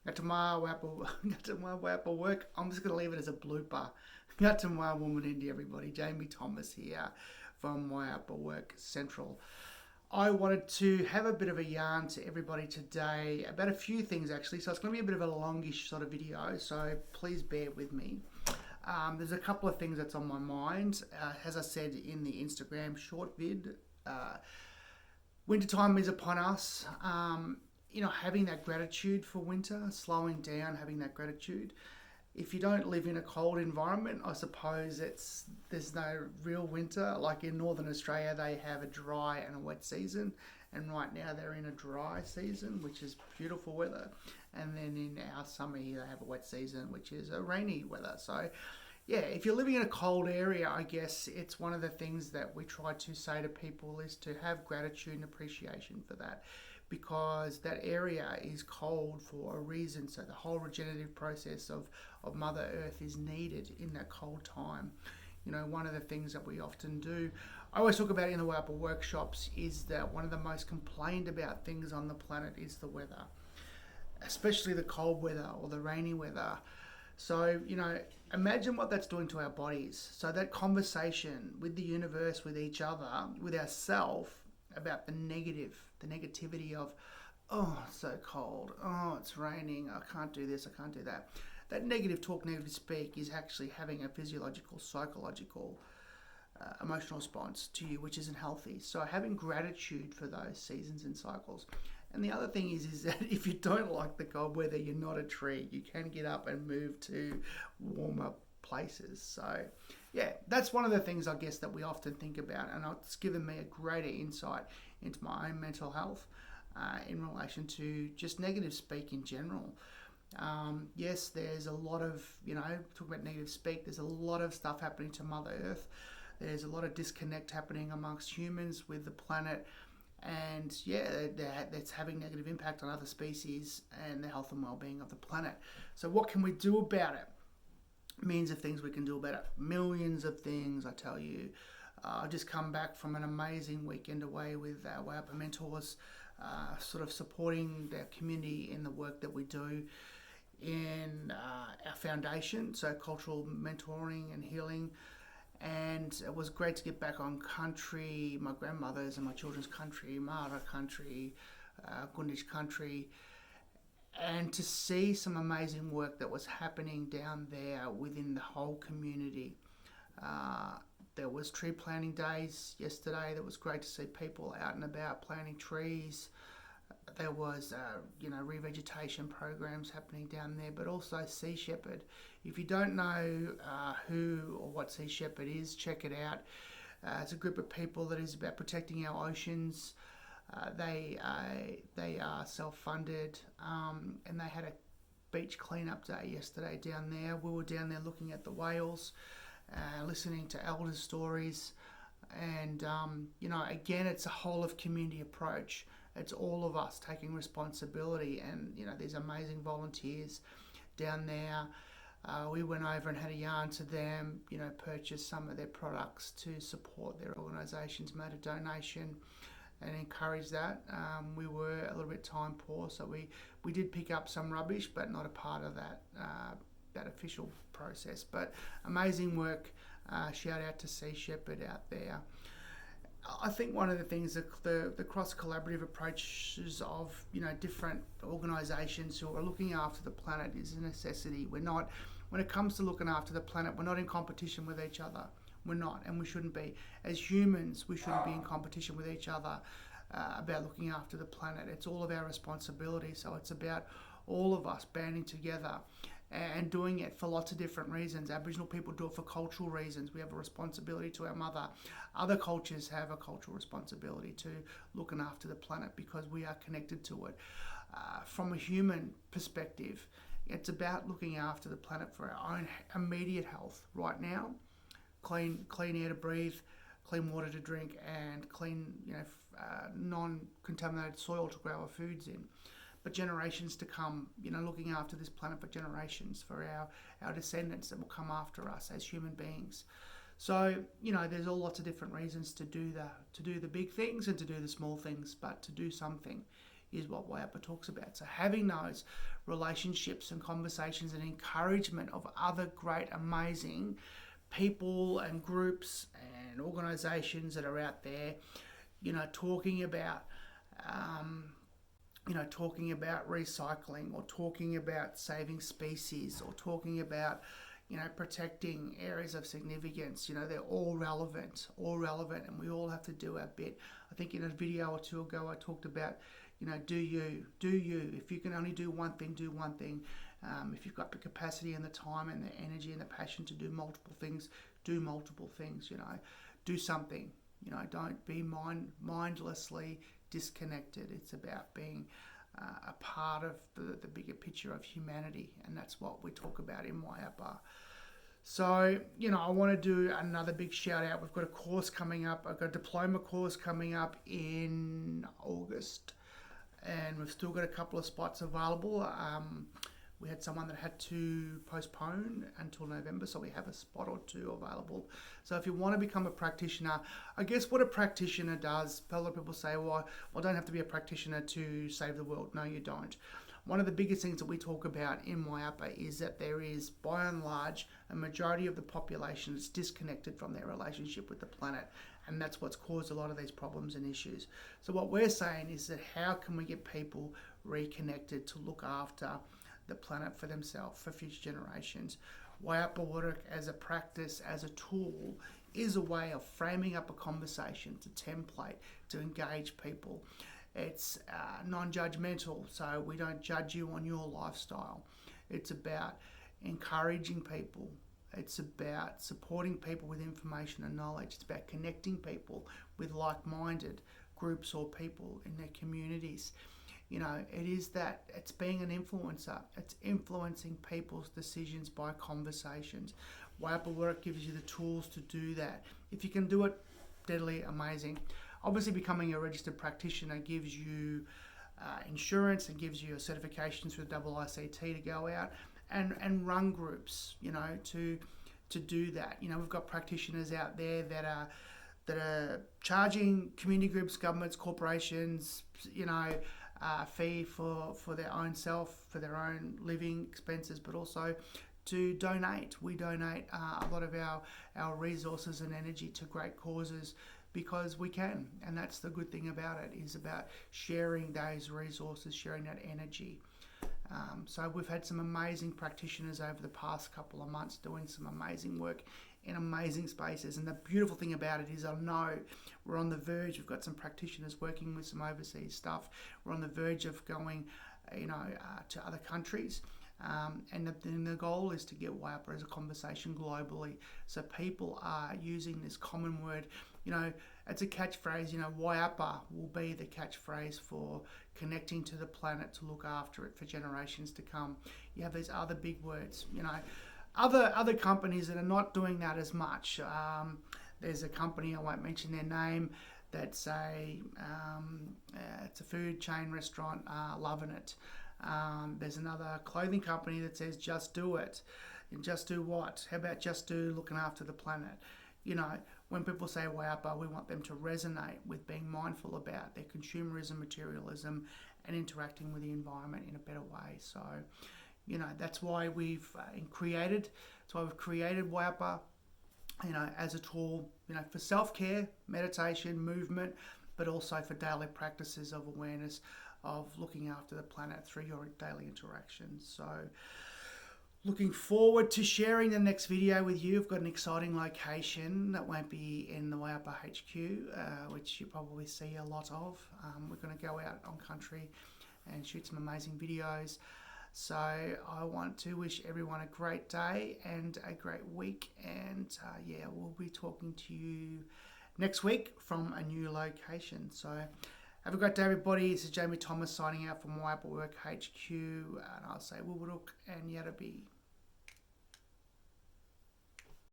Got to my Wayapa, got to my Wayapa work. I'm just gonna leave it as a blooper. Got to my woman India, everybody. Jamie Thomas here from Wayapa Work Central. I wanted to have a bit of a yarn to everybody today about a few things actually. So it's going to be a bit of a longish sort of video. So please bear with me. There's a couple of things that's on my mind. As I said in the Instagram short vid, wintertime is upon us. Having that gratitude for winter, slowing down, having that gratitude. If you don't live in a cold environment, I suppose there's no real winter. Like in Northern Australia, they have a dry and a wet season, and right now they're in a dry season, which is beautiful weather. And then in our summer here, they have a wet season, which is a rainy weather. So, yeah, if you're living in a cold area, I guess it's one of the things that we try to say to people is to have gratitude and appreciation for that, because that area is cold for a reason. So the whole regenerative process of Mother Earth is needed in that cold time. One of the things that we often do, I always talk about in the Wayapa workshops, is that one of the most complained about things on the planet is the weather, especially the cold weather or the rainy weather. So, imagine what that's doing to our bodies. So that conversation with the universe, with each other, with ourselves, about the negativity of, oh, it's so cold, oh, it's raining, I can't do this, I can't do that. That negative talk, negative speak is actually having a physiological, psychological, emotional response to you, which isn't healthy. So having gratitude for those seasons and cycles. And the other thing is that if you don't like the cold weather, you're not a tree. You can get up and move to warmer places. So yeah, that's one of the things I guess that we often think about, and it's given me a greater insight into my own mental health in relation to just negative speak in general. Yes, there's a lot of, talk about negative speak, there's a lot of stuff happening to Mother Earth. There's a lot of disconnect happening amongst humans with the planet, and yeah, that's having negative impact on other species and the health and well-being of the planet. So what can we do about it? Means of things we can do about it. Millions of things, I tell you. I just come back from an amazing weekend away with our Wayapa mentors, sort of supporting their community in the work that we do in our foundation, so cultural mentoring and healing. And it was great to get back on country, my grandmother's and my children's country, Mara country, Gundish country, and to see some amazing work that was happening down there within the whole community. There was tree planting days yesterday. That was great to see people out and about planting trees. There was, revegetation programs happening down there, but also Sea Shepherd. If you don't know who or what Sea Shepherd is, check it out. It's a group of people that is about protecting our oceans. They are self-funded, and they had a beach cleanup day yesterday down there. We were down there looking at the whales, listening to elders' stories, and again, it's a whole of community approach. It's all of us taking responsibility, and there's amazing volunteers down there. We went over and had a yarn to them, purchased some of their products to support their organisations, made a donation and encourage that. We were a little bit time poor, so we did pick up some rubbish, but not a part of that official process. But amazing work. Shout out to Sea Shepherd out there. I think one of the things that the cross-collaborative approaches of different organisations who are looking after the planet is a necessity. We're not, when it comes to looking after the planet, we're not in competition with each other. We're not, and we shouldn't be. As humans, we shouldn't be in competition with each other about looking after the planet. It's all of our responsibility, so it's about all of us banding together and doing it for lots of different reasons. Aboriginal people do it for cultural reasons. We have a responsibility to our mother. Other cultures have a cultural responsibility to looking after the planet because we are connected to it. From a human perspective, it's about looking after the planet for our own immediate health right now. Clean air to breathe, clean water to drink, and clean, non-contaminated soil to grow our foods in. But generations to come, looking after this planet for generations, for our descendants that will come after us as human beings. So, there's all lots of different reasons to do the big things and to do the small things, but to do something is what Wayapa talks about. So having those relationships and conversations and encouragement of other great, amazing people and groups and organizations that are out there, talking about talking about recycling, or talking about saving species, or talking about, protecting areas of significance. They're all relevant, and we all have to do our bit. I think in a video or two ago, I talked about, do you. If you can only do one thing, do one thing. If you've got the capacity and the time and the energy and the passion to do multiple things, do multiple things. Do something. Don't be mindlessly disconnected. It's about being a part of the bigger picture of humanity, and that's what we talk about in Wayapa. So, I want to do another big shout out. We've got a course coming up. I've got a diploma course coming up in August, and we've still got a couple of spots available. We had someone that had to postpone until November, so we have a spot or two available. So if you want to become a practitioner, I guess what a practitioner does, a lot of people say, well, I don't have to be a practitioner to save the world. No, you don't. One of the biggest things that we talk about in Wayapa is that there is, by and large, a majority of the population that's disconnected from their relationship with the planet. And that's what's caused a lot of these problems and issues. So what we're saying is that how can we get people reconnected to look after the planet for themselves, for future generations? Wayapa work as a practice, as a tool, is a way of framing up a conversation, it's a template to engage people. It's non-judgmental, so we don't judge you on your lifestyle. It's about encouraging people. It's about supporting people with information and knowledge. It's about connecting people with like-minded groups or people in their communities. It is that it's being an influencer. It's influencing people's decisions by conversations. Wayapa work gives you the tools to do that. If you can do it, deadly amazing. Obviously, becoming a registered practitioner gives you insurance and gives you a certification through the ICT to go out and run groups, to do that. We've got practitioners out there that are charging community groups, governments, corporations, fee for their own self, for their own living expenses, but also to donate. We donate a lot of our resources and energy to great causes because we can, and that's the good thing about it, is about sharing those resources, sharing that energy. So we've had some amazing practitioners over the past couple of months doing some amazing work in amazing spaces. And the beautiful thing about it is I know we're on the verge. We've got some practitioners working with some overseas stuff. We're on the verge of going, to other countries. And the goal is to get Wayapa as a conversation globally. So people are using this common word. It's a catchphrase. Wayapa will be the catchphrase for connecting to the planet to look after it for generations to come. You have these other big words. Other companies that are not doing that as much. There's a company, I won't mention their name, that's it's a food chain restaurant, loving it. There's another clothing company that says just do it. And just do what? How about just do looking after the planet? When people say Wayapa, we want them to resonate with being mindful about their consumerism, materialism, and interacting with the environment in a better way. So, that's why we've created Wayapa, as a tool, for self-care, meditation, movement, but also for daily practices of awareness of looking after the planet through your daily interactions. So looking forward to sharing the next video with you. I've got an exciting location that won't be in the Wayapa HQ, which you probably see a lot of. We're going to go out on country and shoot some amazing videos. So I want to wish everyone a great day and a great week. And we'll be talking to you next week from a new location. So have a great day, everybody. This is Jamie Thomas signing out from Wayapa Work HQ. And I'll say Wulwurruk and Yadabi.